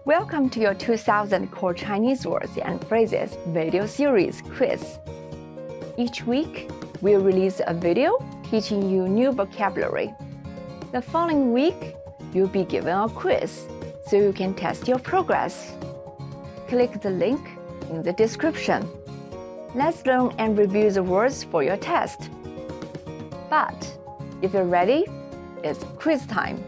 Welcome to your 2000 Core Chinese Words and Phrases video series quiz. Each week, we'll release a video teaching you new vocabulary. The following week, you'll be given a quiz so you can test your progress. Click the link in the description. Let's learn and review the words for your test. But if you're ready, it's quiz time.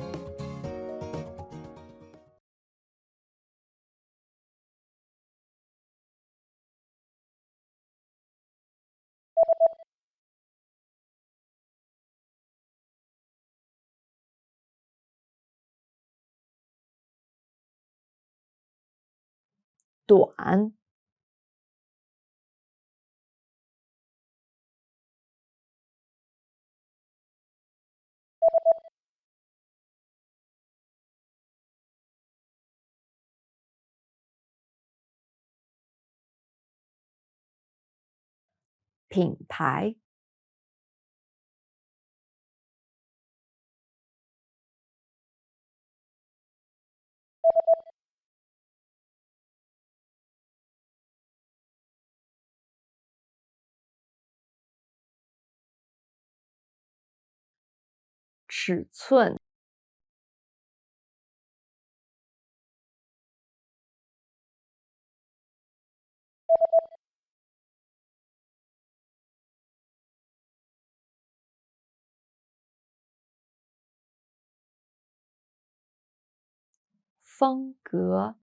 Duan, 品牌， 尺寸， 风格，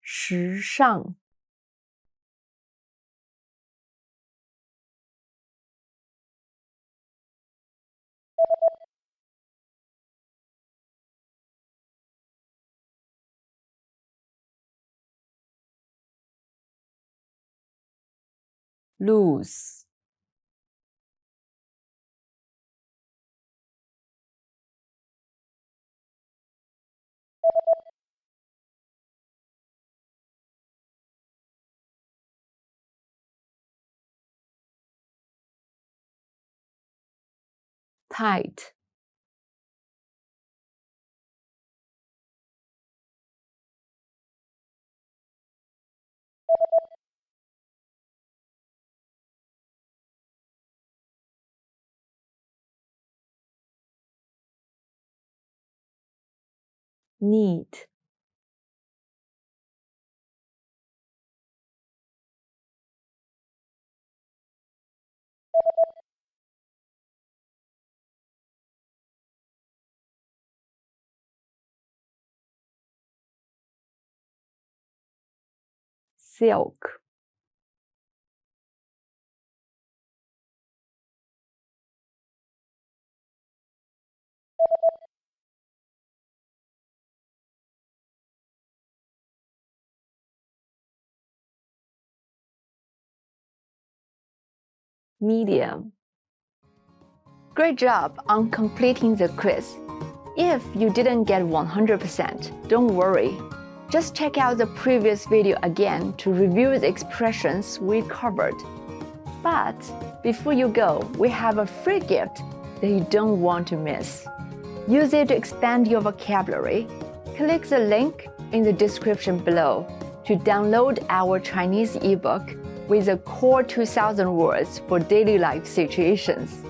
时尚， loose， tight， neat， silk， medium. Great job on completing the quiz. If you didn't get 100%, don't worry. Just check out the previous video again to review the expressions we covered. But before you go, we have a free gift that you don't want to miss. Use it to expand your vocabulary. Click the link in the description below to download our Chinese ebook with the core 2000 words for daily life situations.